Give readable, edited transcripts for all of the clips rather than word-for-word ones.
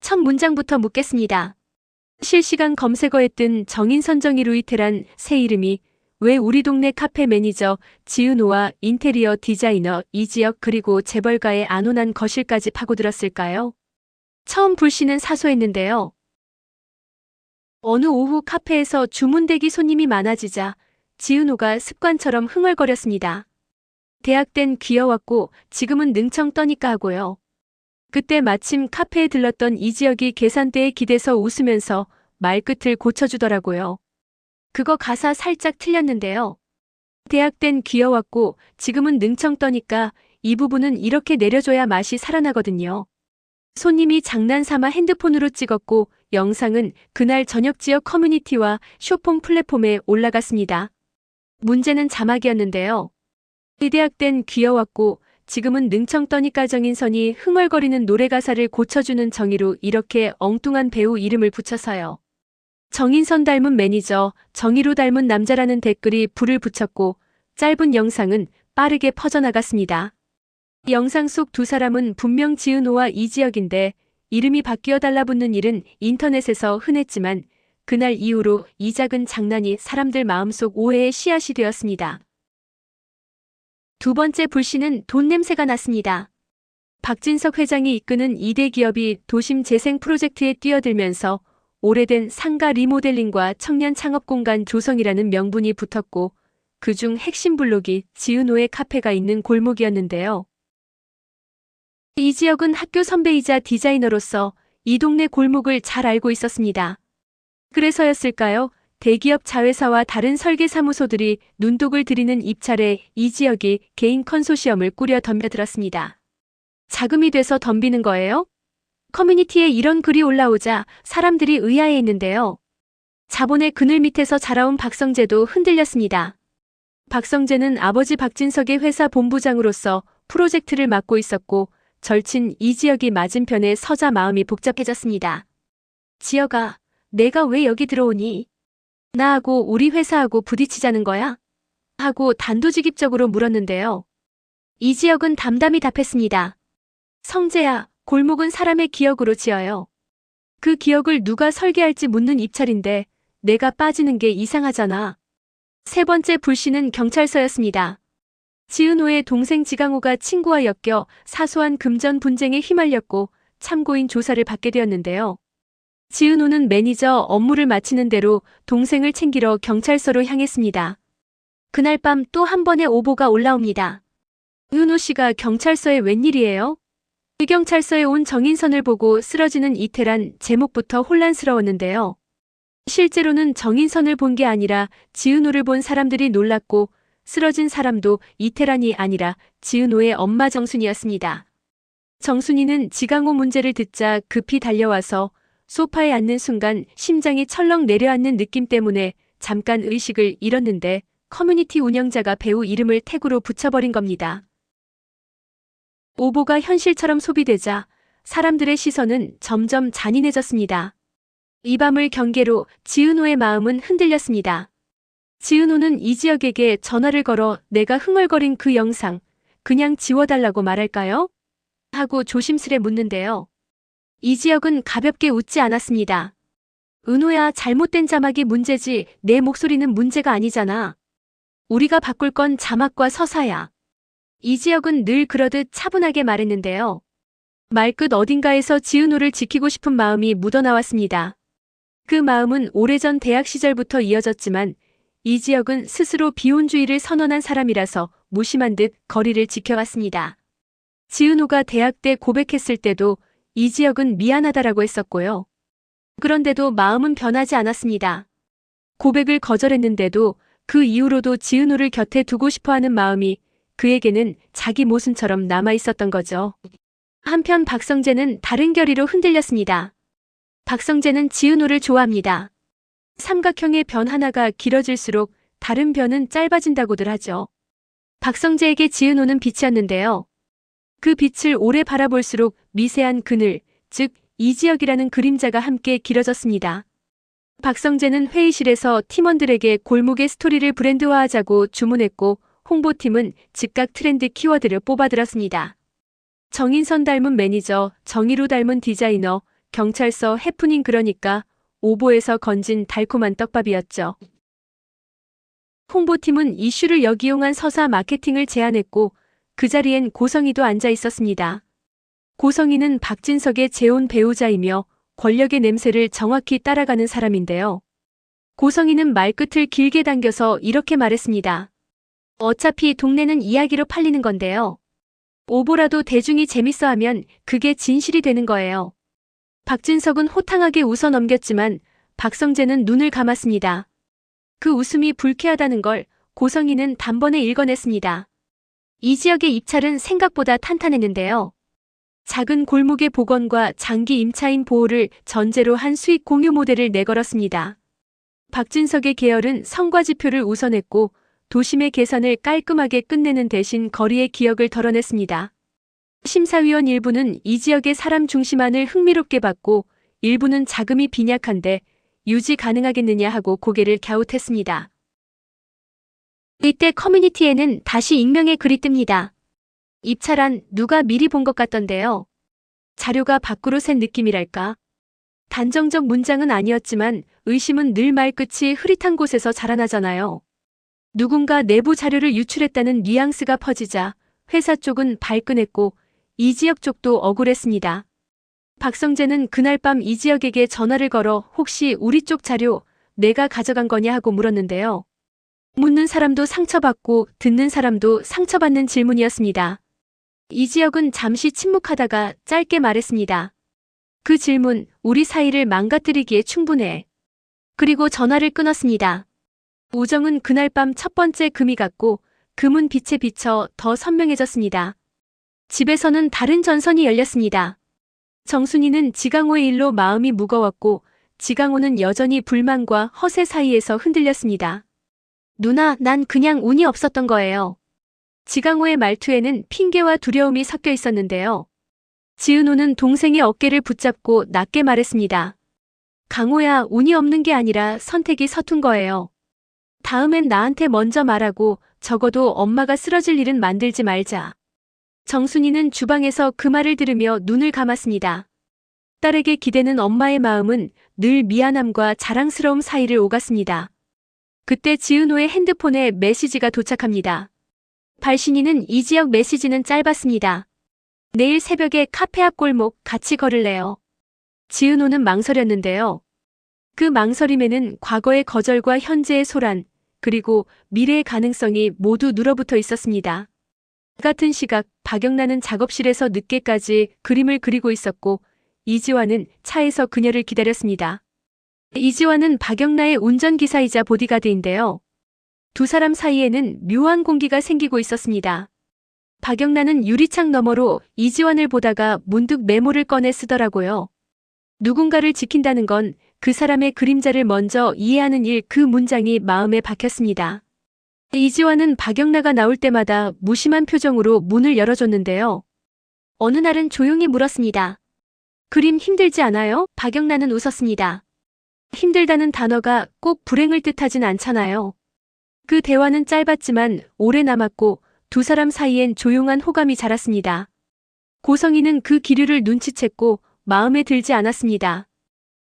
첫 문장부터 묻겠습니다. 실시간 검색어에 뜬 정인선 정의 루이테란 새 이름이 왜 우리 동네 카페 매니저 지은호와 인테리어 디자이너 이지혁 그리고 재벌가의 안온한 거실까지 파고들었을까요? 처음 불씨는 사소했는데요. 어느 오후 카페에서 주문대기 손님이 많아지자 지은호가 습관처럼 흥얼거렸습니다. 대학 땐 귀여웠고 지금은 능청 떠니까 하고요. 그때 마침 카페에 들렀던 이지혁이 계산대에 기대서 웃으면서 말끝을 고쳐주더라고요. 그거 가사 살짝 틀렸는데요. 대학 땐 귀여웠고 지금은 능청 떠니까 이 부분은 이렇게 내려줘야 맛이 살아나거든요. 손님이 장난삼아 핸드폰으로 찍었고 영상은 그날 저녁 지역 커뮤니티와 쇼폼 플랫폼에 올라갔습니다. 문제는 자막이었는데요. 대학 땐 귀여웠고 지금은 능청 떠니까 정인선이 흥얼거리는 노래 가사를 고쳐주는 정의로 이렇게 엉뚱한 배우 이름을 붙여서요. 정인선 닮은 매니저, 정의로 닮은 남자라는 댓글이 불을 붙였고 짧은 영상은 빠르게 퍼져나갔습니다. 영상 속 두 사람은 분명 지은호와 이지혁인데 이름이 바뀌어 달라붙는 일은 인터넷에서 흔했지만 그날 이후로 이 작은 장난이 사람들 마음속 오해의 씨앗이 되었습니다. 두 번째 불씨는 돈 냄새가 났습니다. 박진석 회장이 이끄는 2대 기업이 도심 재생 프로젝트에 뛰어들면서 오래된 상가 리모델링과 청년 창업 공간 조성이라는 명분이 붙었고 그중 핵심 블록이 지은호의 카페가 있는 골목이었는데요. 이 지역은 학교 선배이자 디자이너로서 이 동네 골목을 잘 알고 있었습니다. 그래서였을까요? 대기업 자회사와 다른 설계사무소들이 눈독을 들이는 입찰에 이 지역이 개인 컨소시엄을 꾸려 덤벼들었습니다. 자금이 돼서 덤비는 거예요? 커뮤니티에 이런 글이 올라오자 사람들이 의아해했는데요. 자본의 그늘 밑에서 자라온 박성재도 흔들렸습니다. 박성재는 아버지 박진석의 회사 본부장으로서 프로젝트를 맡고 있었고 절친 이 지역이 맞은편에 서자 마음이 복잡해졌습니다. 지혁아, 내가 왜 여기 들어오니? 나하고 우리 회사하고 부딪히자는 거야? 하고 단도직입적으로 물었는데요. 이 지역은 담담히 답했습니다. 성재야, 골목은 사람의 기억으로 지어요. 그 기억을 누가 설계할지 묻는 입찰인데 내가 빠지는 게 이상하잖아. 세 번째 불씨는 경찰서였습니다. 지은호의 동생 지강호가 친구와 엮여 사소한 금전 분쟁에 휘말렸고 참고인 조사를 받게 되었는데요. 지은호는 매니저 업무를 마치는 대로 동생을 챙기러 경찰서로 향했습니다. 그날 밤 또 한 번의 오보가 올라옵니다. 은호 씨가 경찰서에 웬일이에요? 경찰서에 온 정인선을 보고 쓰러지는 이태란 제목부터 혼란스러웠는데요. 실제로는 정인선을 본 게 아니라 지은호를 본 사람들이 놀랐고 쓰러진 사람도 이태란이 아니라 지은호의 엄마 정순이었습니다. 정순이는 지강호 문제를 듣자 급히 달려와서 소파에 앉는 순간 심장이 철렁 내려앉는 느낌 때문에 잠깐 의식을 잃었는데 커뮤니티 운영자가 배우 이름을 태그로 붙여버린 겁니다. 오보가 현실처럼 소비되자 사람들의 시선은 점점 잔인해졌습니다. 이 밤을 경계로 지은호의 마음은 흔들렸습니다. 지은호는 이지혁에게 전화를 걸어 내가 흥얼거린 그 영상 그냥 지워달라고 말할까요? 하고 조심스레 묻는데요. 이지혁은 가볍게 웃지 않았습니다. 은호야, 잘못된 자막이 문제지 내 목소리는 문제가 아니잖아. 우리가 바꿀 건 자막과 서사야. 이지혁은 늘 그러듯 차분하게 말했는데요. 말끝 어딘가에서 지은호를 지키고 싶은 마음이 묻어나왔습니다. 그 마음은 오래전 대학 시절부터 이어졌지만 이지혁은 스스로 비혼주의를 선언한 사람이라서 무심한 듯 거리를 지켜왔습니다. 지은호가 대학 때 고백했을 때도 이지혁은 미안하다라고 했었고요. 그런데도 마음은 변하지 않았습니다. 고백을 거절했는데도 그 이후로도 지은호를 곁에 두고 싶어하는 마음이 그에게는 자기 모순처럼 남아있었던 거죠. 한편 박성재는 다른 결의로 흔들렸습니다. 박성재는 지은호를 좋아합니다. 삼각형의 변 하나가 길어질수록 다른 변은 짧아진다고들 하죠. 박성재에게 지은호는 빛이었는데요. 그 빛을 오래 바라볼수록 미세한 그늘, 즉 이지혁이라는 그림자가 함께 길어졌습니다. 박성재는 회의실에서 팀원들에게 골목의 스토리를 브랜드화하자고 주문했고 홍보팀은 즉각 트렌드 키워드를 뽑아들었습니다. 정인선 닮은 매니저, 정의로 닮은 디자이너, 경찰서 해프닝 그러니까 오보에서 건진 달콤한 떡밥이었죠. 홍보팀은 이슈를 역이용한 서사 마케팅을 제안했고 그 자리엔 고성희도 앉아 있었습니다. 고성희는 박진석의 재혼 배우자이며 권력의 냄새를 정확히 따라가는 사람인데요. 고성희는 말끝을 길게 당겨서 이렇게 말했습니다. 어차피 동네는 이야기로 팔리는 건데요. 오보라도 대중이 재밌어하면 그게 진실이 되는 거예요. 박진석은 호탕하게 웃어 넘겼지만 박성재는 눈을 감았습니다. 그 웃음이 불쾌하다는 걸 고성희는 단번에 읽어냈습니다. 이 지역의 입찰은 생각보다 탄탄했는데요. 작은 골목의 복원과 장기 임차인 보호를 전제로 한 수익 공유 모델을 내걸었습니다. 박진석의 계열은 성과지표를 우선했고 도심의 계산을 깔끔하게 끝내는 대신 거리의 기억을 덜어냈습니다. 심사위원 일부는 이 지역의 사람 중심안을 흥미롭게 봤고 일부는 자금이 빈약한데 유지 가능하겠느냐 하고 고개를 갸웃했습니다. 이때 커뮤니티에는 다시 익명의 글이 뜹니다. 입찰안 누가 미리 본 것 같던데요. 자료가 밖으로 샌 느낌이랄까. 단정적 문장은 아니었지만 의심은 늘 말끝이 흐릿한 곳에서 자라나잖아요. 누군가 내부 자료를 유출했다는 뉘앙스가 퍼지자 회사 쪽은 발끈했고 이 지역 쪽도 억울했습니다. 박성재는 그날 밤 이 지역에게 전화를 걸어 혹시 우리 쪽 자료 내가 가져간 거냐 하고 물었는데요. 묻는 사람도 상처받고 듣는 사람도 상처받는 질문이었습니다. 이 지역은 잠시 침묵하다가 짧게 말했습니다. 그 질문 우리 사이를 망가뜨리기에 충분해. 그리고 전화를 끊었습니다. 우정은 그날 밤 첫 번째 금이 갔고 금은 빛에 비쳐 더 선명해졌습니다. 집에서는 다른 전선이 열렸습니다. 정순이는 지강호의 일로 마음이 무거웠고 지강호는 여전히 불만과 허세 사이에서 흔들렸습니다. 누나, 난 그냥 운이 없었던 거예요. 지강호의 말투에는 핑계와 두려움이 섞여 있었는데요. 지은호는 동생의 어깨를 붙잡고 낮게 말했습니다. 강호야, 운이 없는 게 아니라 선택이 서툰 거예요. 다음엔 나한테 먼저 말하고 적어도 엄마가 쓰러질 일은 만들지 말자. 정순이는 주방에서 그 말을 들으며 눈을 감았습니다. 딸에게 기대는 엄마의 마음은 늘 미안함과 자랑스러움 사이를 오갔습니다. 그때 지은호의 핸드폰에 메시지가 도착합니다. 발신이는 이 지역 메시지는 짧았습니다. 내일 새벽에 카페 앞 골목 같이 걸을래요. 지은호는 망설였는데요. 그 망설임에는 과거의 거절과 현재의 소란, 그리고 미래의 가능성이 모두 눌어붙어 있었습니다. 같은 시각 박영란은 작업실에서 늦게까지 그림을 그리고 있었고 이지화는 차에서 그녀를 기다렸습니다. 이지화는 박영란의 운전기사이자 보디가드인데요. 두 사람 사이에는 묘한 공기가 생기고 있었습니다. 박영란은 유리창 너머로 이지환을 보다가 문득 메모를 꺼내 쓰더라고요. 누군가를 지킨다는 건 그 사람의 그림자를 먼저 이해하는 일, 그 문장이 마음에 박혔습니다. 이지환은 박영란가 나올 때마다 무심한 표정으로 문을 열어줬는데요. 어느 날은 조용히 물었습니다. 그림 힘들지 않아요? 박영란은 웃었습니다. 힘들다는 단어가 꼭 불행을 뜻하진 않잖아요. 그 대화는 짧았지만 오래 남았고 두 사람 사이엔 조용한 호감이 자랐습니다. 고성희는 그 기류를 눈치챘고 마음에 들지 않았습니다.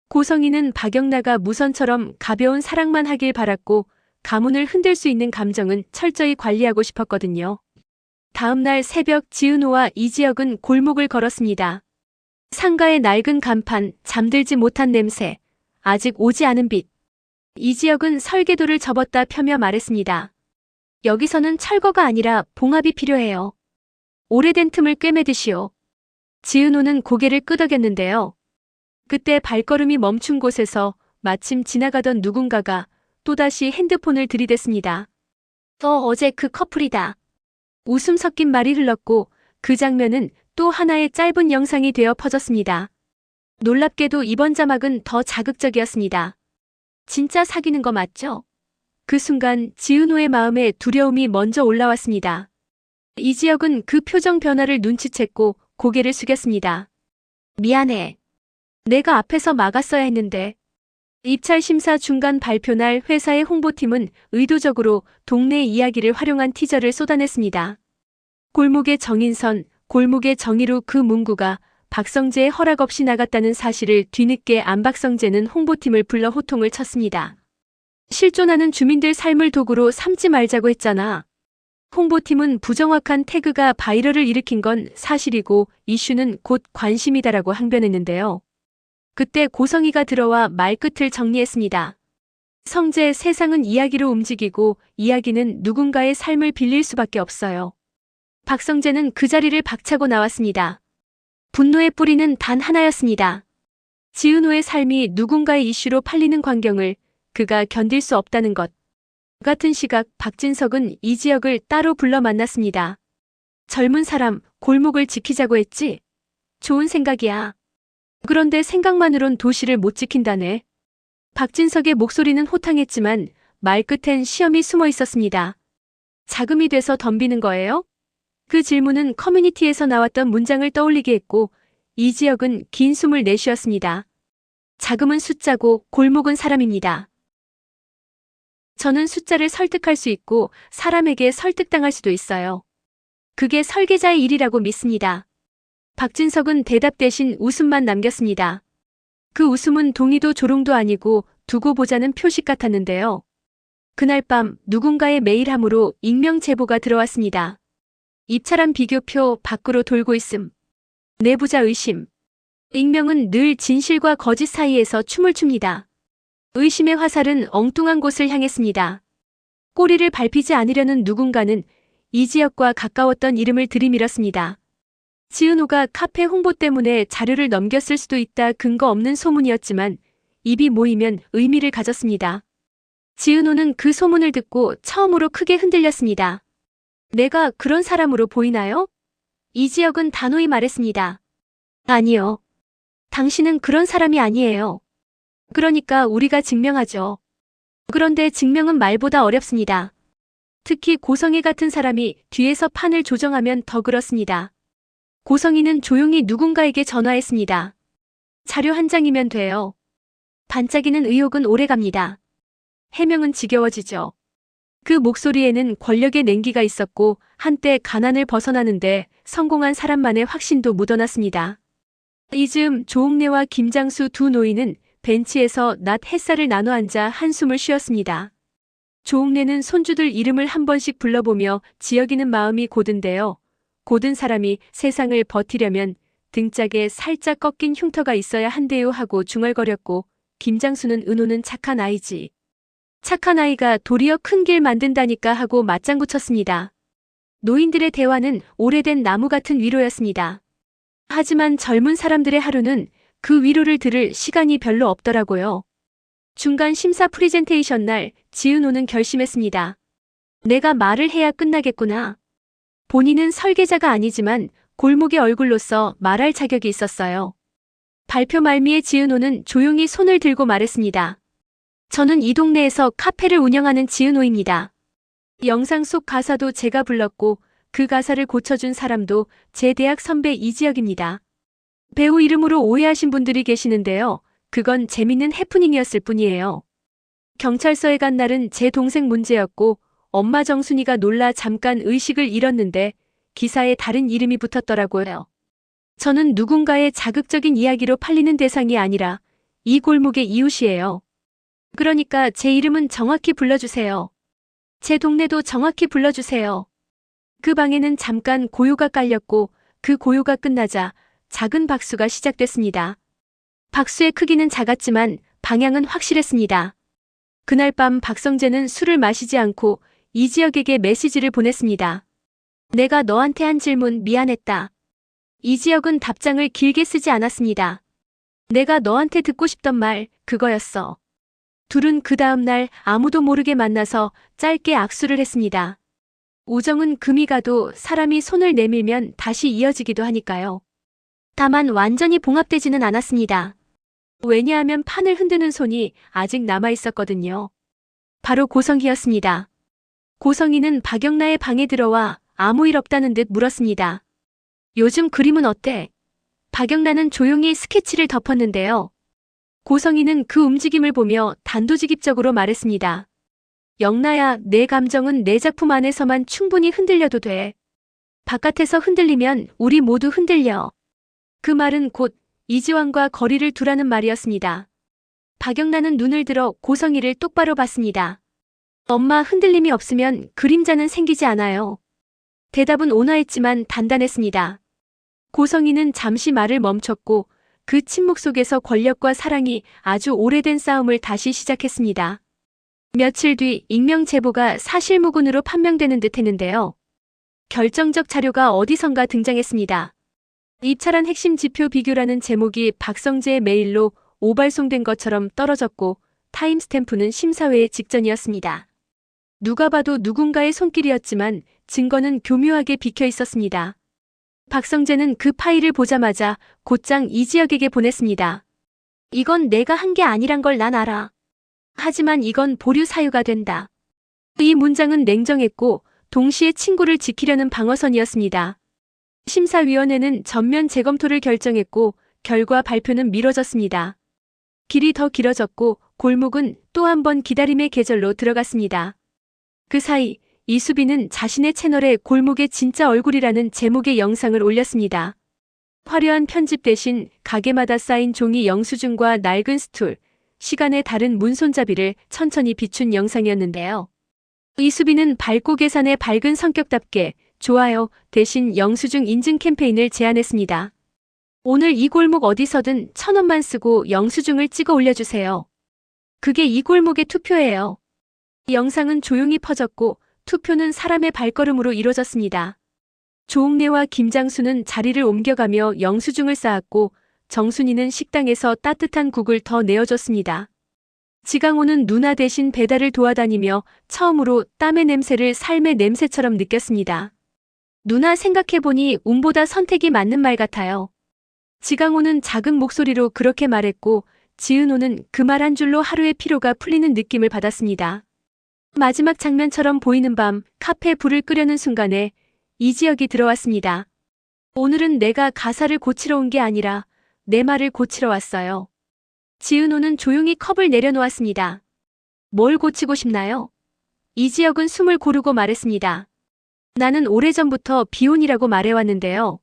고성희는 박영란가 무선처럼 가벼운 사랑만 하길 바랐고 가문을 흔들 수 있는 감정은 철저히 관리하고 싶었거든요. 다음 날 새벽 지은호와 이지혁은 골목을 걸었습니다. 상가의 낡은 간판, 잠들지 못한 냄새, 아직 오지 않은 빛. 이지혁은 설계도를 접었다 펴며 말했습니다. 여기서는 철거가 아니라 봉합이 필요해요. 오래된 틈을 꿰매듯이요. 지은호는 고개를 끄덕였는데요. 그때 발걸음이 멈춘 곳에서 마침 지나가던 누군가가 또다시 핸드폰을 들이댔습니다. 어제 그 커플이다. 웃음 섞인 말이 흘렀고 그 장면은 또 하나의 짧은 영상이 되어 퍼졌습니다. 놀랍게도 이번 자막은 더 자극적이었습니다. 진짜 사귀는 거 맞죠? 그 순간 지은호의 마음에 두려움이 먼저 올라왔습니다. 이지혁은 그 표정 변화를 눈치챘고 고개를 숙였습니다. 미안해. 내가 앞에서 막았어야 했는데. 입찰 심사 중간 발표 날 회사의 홍보팀은 의도적으로 동네 이야기를 활용한 티저를 쏟아냈습니다. 골목의 정인선, 골목의 정의로 그 문구가 박성재의 허락 없이 나갔다는 사실을 뒤늦게 안 박성재는 홍보팀을 불러 호통을 쳤습니다. 실존하는 주민들 삶을 도구로 삼지 말자고 했잖아. 홍보팀은 부정확한 태그가 바이럴을 일으킨 건 사실이고 이슈는 곧 관심이다라고 항변했는데요. 그때 고성희가 들어와 말끝을 정리했습니다. 성재, 세상은 이야기로 움직이고 이야기는 누군가의 삶을 빌릴 수밖에 없어요. 박성재는 그 자리를 박차고 나왔습니다. 분노의 뿌리는 단 하나였습니다. 지은호의 삶이 누군가의 이슈로 팔리는 광경을 그가 견딜 수 없다는 것. 같은 시각 박진석은 이지혁을 따로 불러 만났습니다. 젊은 사람, 골목을 지키자고 했지? 좋은 생각이야. 그런데 생각만으론 도시를 못 지킨다네. 박진석의 목소리는 호탕했지만 말끝엔 시험이 숨어 있었습니다. 자금이 돼서 덤비는 거예요? 그 질문은 커뮤니티에서 나왔던 문장을 떠올리게 했고 이지혁은 긴 숨을 내쉬었습니다. 자금은 숫자고 골목은 사람입니다. 저는 숫자를 설득할 수 있고 사람에게 설득당할 수도 있어요. 그게 설계자의 일이라고 믿습니다. 박진석은 대답 대신 웃음만 남겼습니다. 그 웃음은 동의도 조롱도 아니고 두고 보자는 표식 같았는데요. 그날 밤 누군가의 메일함으로 익명 제보가 들어왔습니다. 입찰한 비교표 밖으로 돌고 있음. 내부자 의심. 익명은 늘 진실과 거짓 사이에서 춤을 춥니다. 의심의 화살은 엉뚱한 곳을 향했습니다. 꼬리를 밟히지 않으려는 누군가는 이지혁과 가까웠던 이름을 들이밀었습니다. 지은호가 카페 홍보 때문에 자료를 넘겼을 수도 있다. 근거 없는 소문이었지만 입이 모이면 의미를 가졌습니다. 지은호는 그 소문을 듣고 처음으로 크게 흔들렸습니다. 내가 그런 사람으로 보이나요? 이지혁은 단호히 말했습니다. 아니요. 당신은 그런 사람이 아니에요. 그러니까 우리가 증명하죠. 그런데 증명은 말보다 어렵습니다. 특히 고성희 같은 사람이 뒤에서 판을 조정하면 더 그렇습니다. 고성희는 조용히 누군가에게 전화했습니다. 자료 한 장이면 돼요. 반짝이는 의혹은 오래갑니다. 해명은 지겨워지죠. 그 목소리에는 권력의 냉기가 있었고 한때 가난을 벗어나는데 성공한 사람만의 확신도 묻어났습니다. 이즈음 조옥래와 김장수 두 노인은 벤치에서 낮 햇살을 나눠 앉아 한숨을 쉬었습니다. 조옥래는 손주들 이름을 한 번씩 불러보며 지역이는 마음이 고든데요. 고든 사람이 세상을 버티려면 등짝에 살짝 꺾인 흉터가 있어야 한대요 하고 중얼거렸고 김장수는 은호는 착한 아이지. 착한 아이가 도리어 큰 길 만든다니까 하고 맞장구 쳤습니다. 노인들의 대화는 오래된 나무 같은 위로였습니다. 하지만 젊은 사람들의 하루는 그 위로를 들을 시간이 별로 없더라고요. 중간 심사 프리젠테이션 날 지은호는 결심했습니다. 내가 말을 해야 끝나겠구나. 본인은 설계자가 아니지만 골목의 얼굴로서 말할 자격이 있었어요. 발표 말미에 지은호는 조용히 손을 들고 말했습니다. 저는 이 동네에서 카페를 운영하는 지은호입니다. 영상 속 가사도 제가 불렀고 그 가사를 고쳐준 사람도 제 대학 선배 이지혁입니다. 배우 이름으로 오해하신 분들이 계시는데요. 그건 재밌는 해프닝이었을 뿐이에요. 경찰서에 간 날은 제 동생 문제였고 엄마 정순이가 놀라 잠깐 의식을 잃었는데 기사에 다른 이름이 붙었더라고요. 저는 누군가의 자극적인 이야기로 팔리는 대상이 아니라 이 골목의 이웃이에요. 그러니까 제 이름은 정확히 불러주세요. 제 동네도 정확히 불러주세요. 그 방에는 잠깐 고요가 깔렸고 그 고요가 끝나자 작은 박수가 시작됐습니다. 박수의 크기는 작았지만 방향은 확실했습니다. 그날 밤 박성재는 술을 마시지 않고 이지혁에게 메시지를 보냈습니다. 내가 너한테 한 질문 미안했다. 이지혁은 답장을 길게 쓰지 않았습니다. 내가 너한테 듣고 싶던 말 그거였어. 둘은 그 다음 날 아무도 모르게 만나서 짧게 악수를 했습니다. 우정은 금이 가도 사람이 손을 내밀면 다시 이어지기도 하니까요. 다만 완전히 봉합되지는 않았습니다. 왜냐하면 판을 흔드는 손이 아직 남아있었거든요. 바로 고성희였습니다. 고성희는 박영나의 방에 들어와 아무 일 없다는 듯 물었습니다. 요즘 그림은 어때? 박영나는 조용히 스케치를 덮었는데요. 고성희는 그 움직임을 보며 단도직입적으로 말했습니다. 영나야, 내 감정은 내 작품 안에서만 충분히 흔들려도 돼. 바깥에서 흔들리면 우리 모두 흔들려. 그 말은 곧 이지환과 거리를 두라는 말이었습니다. 박영란은 눈을 들어 고성이를 똑바로 봤습니다. 엄마, 흔들림이 없으면 그림자는 생기지 않아요. 대답은 온화했지만 단단했습니다. 고성이는 잠시 말을 멈췄고 그 침묵 속에서 권력과 사랑이 아주 오래된 싸움을 다시 시작했습니다. 며칠 뒤 익명 제보가 사실무근으로 판명되는 듯 했는데요. 결정적 자료가 어디선가 등장했습니다. 입찰한 핵심 지표 비교라는 제목이 박성재의 메일로 오발송된 것처럼 떨어졌고 타임스탬프는 심사회의 직전이었습니다. 누가 봐도 누군가의 손길이었지만 증거는 교묘하게 비켜 있었습니다. 박성재는 그 파일을 보자마자 곧장 이지혁에게 보냈습니다. 이건 내가 한 게 아니란 걸 난 알아. 하지만 이건 보류 사유가 된다. 이 문장은 냉정했고 동시에 친구를 지키려는 방어선이었습니다. 심사위원회는 전면 재검토를 결정했고 결과 발표는 미뤄졌습니다. 길이 더 길어졌고 골목은 또 한 번 기다림의 계절로 들어갔습니다. 그 사이 이수빈은 자신의 채널에 골목의 진짜 얼굴이라는 제목의 영상을 올렸습니다. 화려한 편집 대신 가게마다 쌓인 종이 영수증과 낡은 스툴, 시간의 다른 문손잡이를 천천히 비춘 영상이었는데요. 이수빈은 밝고 계산의 밝은 성격답게 좋아요 대신 영수증 인증 캠페인을 제안했습니다. 오늘 이 골목 어디서든 1,000원만 쓰고 영수증을 찍어 올려주세요. 그게 이 골목의 투표예요. 영상은 조용히 퍼졌고 투표는 사람의 발걸음으로 이뤄졌습니다. 조옥래와 김장수는 자리를 옮겨가며 영수증을 쌓았고 정순이는 식당에서 따뜻한 국을 더 내어줬습니다. 지강호는 누나 대신 배달을 도와다니며 처음으로 땀의 냄새를 삶의 냄새처럼 느꼈습니다. 누나 생각해보니 운보다 선택이 맞는 말 같아요. 지강호는 작은 목소리로 그렇게 말했고 지은호는 그 말 한 줄로 하루의 피로가 풀리는 느낌을 받았습니다. 마지막 장면처럼 보이는 밤 카페에 불을 끄려는 순간에 이지혁이 들어왔습니다. 오늘은 내가 가사를 고치러 온 게 아니라 내 말을 고치러 왔어요. 지은호는 조용히 컵을 내려놓았습니다. 뭘 고치고 싶나요? 이지혁은 숨을 고르고 말했습니다. 나는 오래전부터 비혼이라고 말해왔는데요.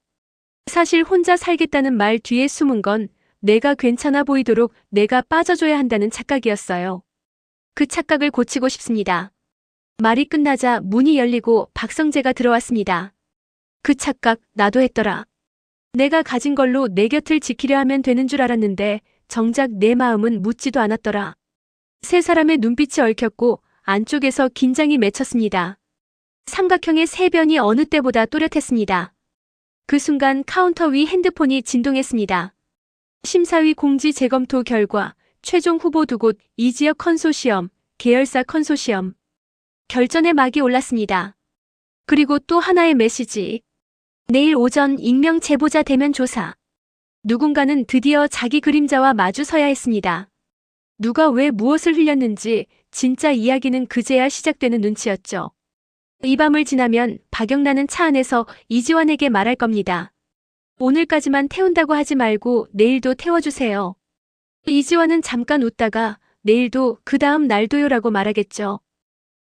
사실 혼자 살겠다는 말 뒤에 숨은 건 내가 괜찮아 보이도록 내가 빠져줘야 한다는 착각이었어요. 그 착각을 고치고 싶습니다. 말이 끝나자 문이 열리고 박성재가 들어왔습니다. 그 착각 나도 했더라. 내가 가진 걸로 내 곁을 지키려 하면 되는 줄 알았는데 정작 내 마음은 묻지도 않았더라. 세 사람의 눈빛이 얽혔고 안쪽에서 긴장이 맺혔습니다. 삼각형의 세 변이 어느 때보다 또렷했습니다. 그 순간 카운터 위 핸드폰이 진동했습니다. 심사위 공지 재검토 결과 최종 후보 2곳 이지혁 컨소시엄, 계열사 컨소시엄. 결전의 막이 올랐습니다. 그리고 또 하나의 메시지. 내일 오전 익명 제보자 대면 조사. 누군가는 드디어 자기 그림자와 마주서야 했습니다. 누가 왜 무엇을 흘렸는지 진짜 이야기는 그제야 시작되는 눈치였죠. 이 밤을 지나면 박영란은 차 안에서 이지환에게 말할 겁니다. 오늘까지만 태운다고 하지 말고 내일도 태워주세요. 이지환은 잠깐 웃다가 내일도 그 다음 날도요라고 말하겠죠.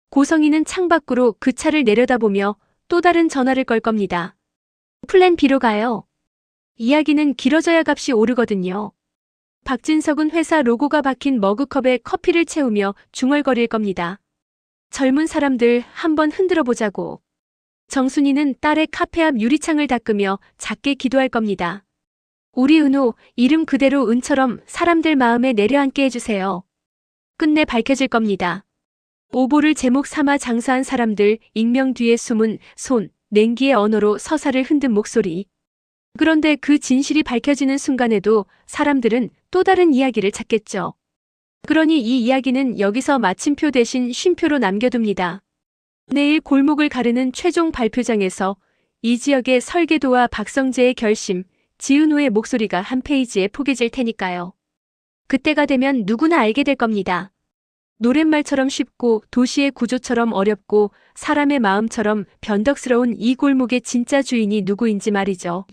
고성이는 창밖으로 그 차를 내려다보며 또 다른 전화를 걸 겁니다. 플랜 B로 가요. 이야기는 길어져야 값이 오르거든요. 박진석은 회사 로고가 박힌 머그컵에 커피를 채우며 중얼거릴 겁니다. 젊은 사람들 한번 흔들어 보자고. 정순이는 딸의 카페 앞 유리창을 닦으며 작게 기도할 겁니다. 우리 은호, 이름 그대로 은처럼 사람들 마음에 내려앉게 해주세요. 끝내 밝혀질 겁니다. 오보를 제목 삼아 장사한 사람들, 익명 뒤에 숨은 손, 냉기의 언어로 서사를 흔든 목소리. 그런데 그 진실이 밝혀지는 순간에도 사람들은 또 다른 이야기를 찾겠죠. 그러니 이 이야기는 여기서 마침표 대신 쉼표로 남겨둡니다. 내일 골목을 가르는 최종 발표장에서 이지혁의 설계도와 박성재의 결심, 지은호의 목소리가 한 페이지에 포개질 테니까요. 그때가 되면 누구나 알게 될 겁니다. 노랫말처럼 쉽고 도시의 구조처럼 어렵고 사람의 마음처럼 변덕스러운 이 골목의 진짜 주인이 누구인지 말이죠.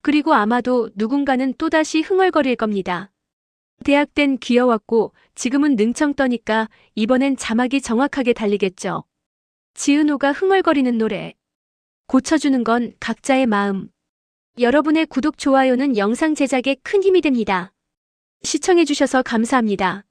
그리고 아마도 누군가는 또다시 흥얼거릴 겁니다. 대학 땐 귀여웠고 지금은 능청 떠니까 이번엔 자막이 정확하게 달리겠죠. 지은호가 흥얼거리는 노래. 고쳐주는 건 각자의 마음. 여러분의 구독, 좋아요는 영상 제작에 큰 힘이 됩니다. 시청해주셔서 감사합니다.